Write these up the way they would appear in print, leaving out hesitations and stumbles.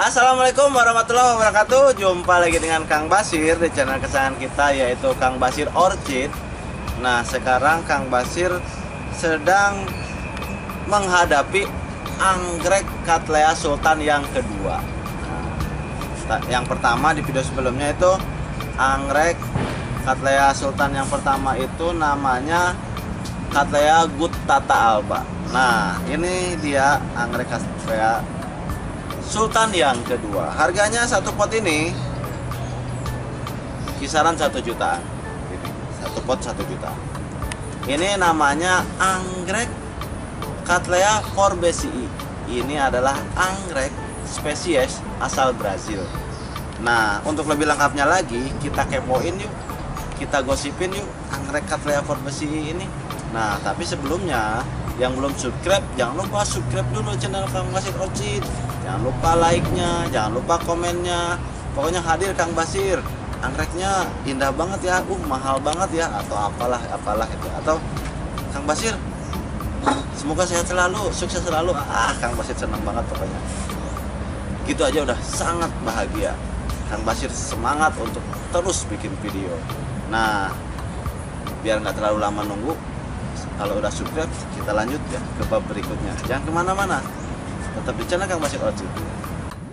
Assalamualaikum warahmatullahi wabarakatuh. Jumpa lagi dengan Kang Basir di channel kesayangan kita, yaitu Kang Basir Orchid. Nah, sekarang Kang Basir sedang menghadapi anggrek Cattleya Sultan yang kedua. Yang pertama di video sebelumnya itu anggrek Cattleya Sultan yang pertama itu namanya Cattleya guttata alba. Nah, ini dia anggrek Cattleya Sultan yang kedua. Harganya satu pot ini kisaran 1 jutaan. Satu pot 1 juta. Ini namanya anggrek Cattleya forbesii. Ini adalah anggrek spesies asal Brazil. Nah, untuk lebih lengkapnya lagi, kita kepoin yuk, kita gosipin yuk anggrek Cattleya forbesii ini. Nah, tapi sebelumnya yang belum subscribe, jangan lupa subscribe dulu channel Kang Basir Orchid. Jangan lupa like-nya, jangan lupa komennya. Pokoknya hadir Kang Basir. Anggreknya indah banget ya, mahal banget ya, atau apalah itu. Atau Kang Basir, semoga sehat selalu, sukses selalu. Kang Basir senang banget pokoknya. Gitu aja udah sangat bahagia. Kang Basir semangat untuk terus bikin video. Nah, biar nggak terlalu lama nunggu, kalau udah subscribe, kita lanjut ya ke bab berikutnya. Jangan kemana-mana, tetap di channel Kang Basir Orchid.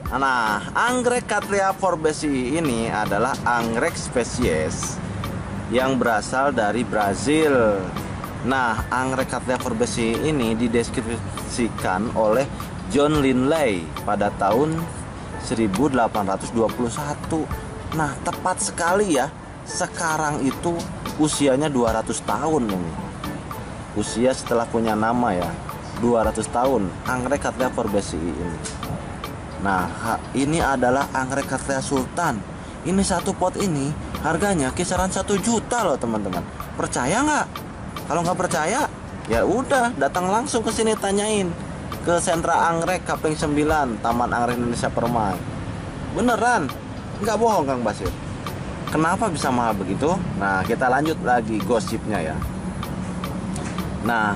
Nah, anggrek Cattleya forbesii ini adalah anggrek spesies yang berasal dari Brazil. Nah, anggrek Cattleya forbesii ini dideskripsikan oleh John Linley pada tahun 1821. Nah, tepat sekali ya. Sekarang itu usianya 200 tahun ini. Usia setelah punya nama ya, 200 tahun anggrek Cattleya forbesii ini. Nah, ini adalah anggrek Cattleya Sultan. Ini satu pot ini harganya kisaran 1 juta loh teman-teman. Percaya nggak? Kalau nggak percaya, ya udah datang langsung ke sini, tanyain ke sentra anggrek Kapling 9 Taman Anggrek Indonesia Permai. Beneran, nggak bohong Kang Basir. Kenapa bisa mahal begitu? Nah, kita lanjut lagi gosipnya ya. Nah,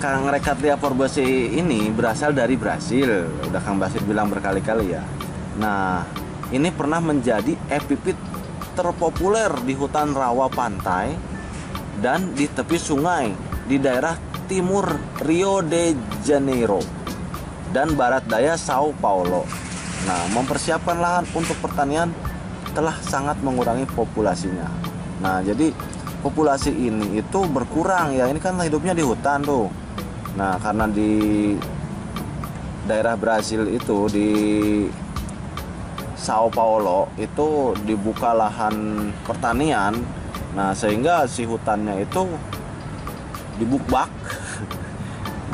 anggrek Cattleya forbesii ini berasal dari Brazil. Udah Kang Basir bilang berkali-kali ya. Nah, ini pernah menjadi epipit terpopuler di hutan rawa pantai dan di tepi sungai di daerah timur Rio de Janeiro dan barat daya Sao Paulo. Nah, mempersiapkan lahan untuk pertanian telah sangat mengurangi populasinya. Nah, jadi populasi ini itu berkurang ya. Ini kan hidupnya di hutan tuh. Nah, karena di daerah Brasil itu, di Sao Paulo itu dibuka lahan pertanian. Nah, sehingga si hutannya itu dibukbak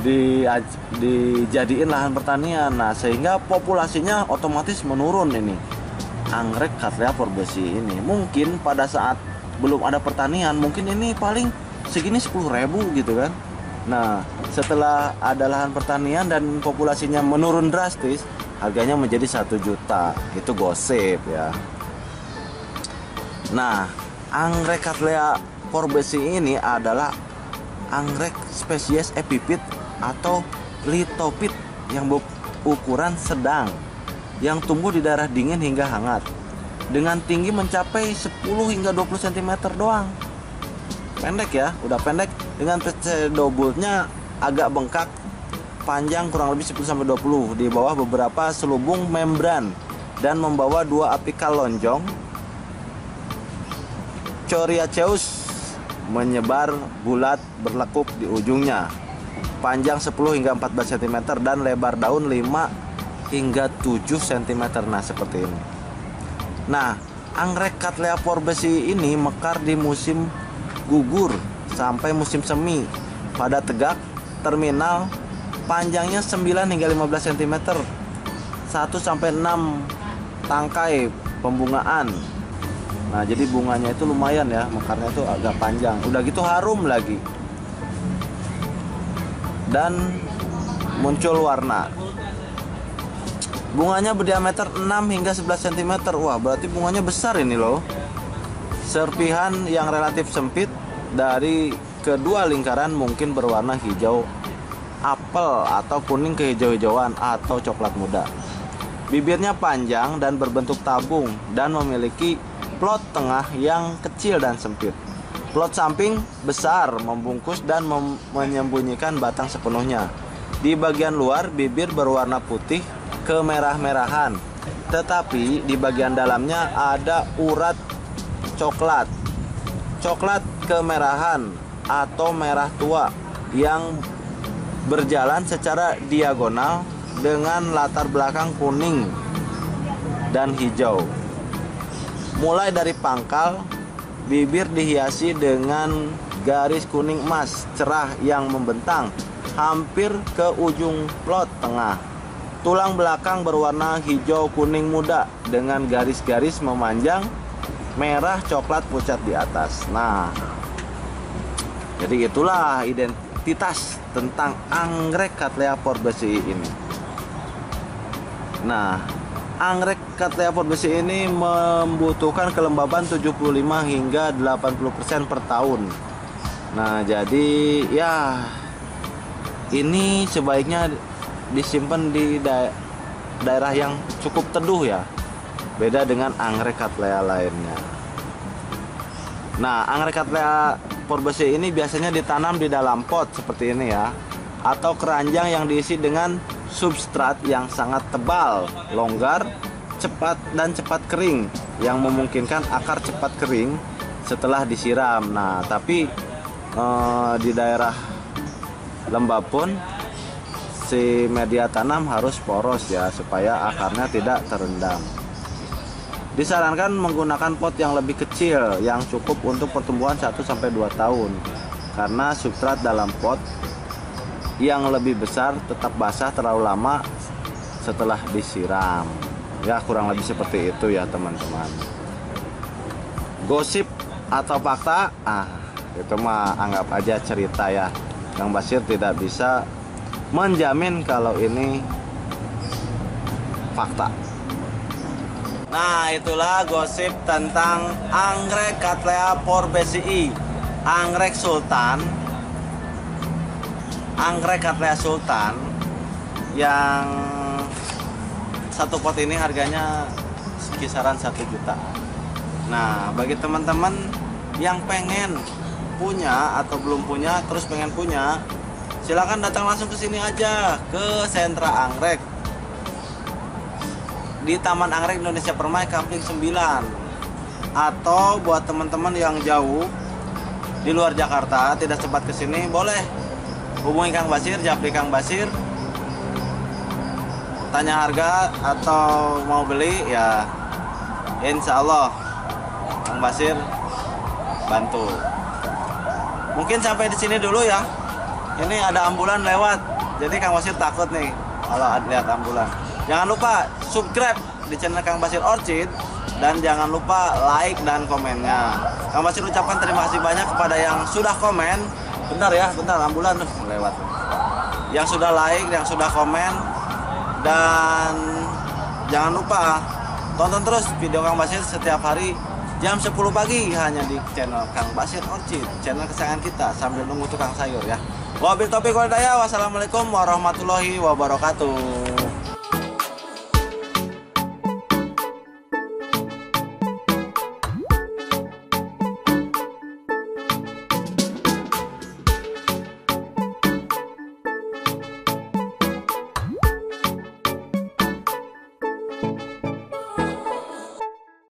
dijadiin lahan pertanian. Nah, sehingga populasinya otomatis menurun ini anggrek Cattleya forbesii ini. Mungkin pada saat belum ada pertanian, mungkin ini paling segini 10.000 gitu kan. Nah, setelah ada lahan pertanian dan populasinya menurun drastis, harganya menjadi 1 juta. Itu gosip ya. Nah, anggrek Cattleya forbesii ini adalah anggrek spesies epipit atau litopit yang berukuran sedang, yang tumbuh di daerah dingin hingga hangat, dengan tinggi mencapai 10 hingga 20 cm doang. Pendek ya, udah pendek, dengan pseudobulbnya agak bengkak, panjang kurang lebih 10-20 di bawah beberapa selubung membran, dan membawa 2 apikal lonjong. Coriaceus menyebar bulat berlekuk di ujungnya, panjang 10 hingga 14 cm dan lebar daun 5 hingga 7 cm. Nah, seperti ini. Nah, anggrek Cattleya forbesii ini mekar di musim gugur sampai musim semi pada tegak terminal, panjangnya 9 hingga 15 cm, 1-6 tangkai pembungaan. Nah, jadi bunganya itu lumayan ya, mekarnya itu agak panjang. Udah gitu harum lagi dan muncul warna. Bunganya berdiameter 6 hingga 11 cm. Wah, berarti bunganya besar ini loh. Serpihan yang relatif sempit dari kedua lingkaran mungkin berwarna hijau apel atau kuning kehijau-hijauan atau coklat muda. Bibirnya panjang dan berbentuk tabung dan memiliki plot tengah yang kecil dan sempit. Plot samping besar, membungkus dan menyembunyikan batang sepenuhnya. Di bagian luar, bibir berwarna putih kemerah-merahan, tetapi di bagian dalamnya ada urat coklat kemerahan atau merah tua yang berjalan secara diagonal dengan latar belakang kuning dan hijau. Mulai dari pangkal, bibir dihiasi dengan garis kuning emas cerah yang membentang hampir ke ujung plot tengah. Tulang belakang berwarna hijau kuning muda dengan garis-garis memanjang merah coklat pucat di atas. Nah, jadi itulah identitas tentang anggrek Cattleya forbesii ini. Nah, anggrek Cattleya forbesii ini membutuhkan kelembaban 75 hingga 80% per tahun. Nah, jadi ya ini sebaiknya disimpan di daerah yang cukup teduh ya. Beda dengan anggrek Cattleya lainnya. Nah, anggrek Cattleya forbesii ini biasanya ditanam di dalam pot seperti ini ya, atau keranjang yang diisi dengan substrat yang sangat tebal, longgar, cepat kering, yang memungkinkan akar cepat kering setelah disiram. Nah, tapi di daerah lembab pun si media tanam harus poros ya, supaya akarnya tidak terendam. Disarankan menggunakan pot yang lebih kecil yang cukup untuk pertumbuhan 1-2 tahun, karena substrat dalam pot yang lebih besar tetap basah terlalu lama setelah disiram. Ya, kurang lebih seperti itu ya teman-teman. Gosip atau fakta, itu mah anggap aja cerita ya. Kang Basir tidak bisa menjamin kalau ini fakta. Nah, itulah gosip tentang anggrek Cattleya forbesii, anggrek Cattleya Sultan, yang satu pot ini harganya kisaran 1 juta. Nah, bagi teman-teman yang pengen punya atau belum punya terus pengen punya, silakan datang langsung ke sini aja, ke sentra anggrek di Taman Anggrek Indonesia Permai Kapling 9. Atau buat teman-teman yang jauh di luar Jakarta tidak sempat ke sini, boleh hubungi Kang Basir, japri Kang Basir, tanya harga atau mau beli ya, insya Allah Kang Basir bantu. Mungkin sampai di sini dulu ya. Ini ada ambulan lewat, jadi Kang Basir takut nih kalau lihat ambulan. Jangan lupa subscribe di channel Kang Basir Orchid, dan jangan lupa like dan komennya. Kang Basir ucapkan terima kasih banyak kepada yang sudah komen. Bentar ya, bentar, ambulan tuh lewat. Yang sudah like, yang sudah komen, dan jangan lupa tonton terus video Kang Basir setiap hari jam 10 pagi hanya di channel Kang Basir Orchid, channel kesayangan kita, sambil nunggu tukang sayur ya. Wabillahi taufiq wal hidayah. Wassalamualaikum warahmatullahi wabarakatuh.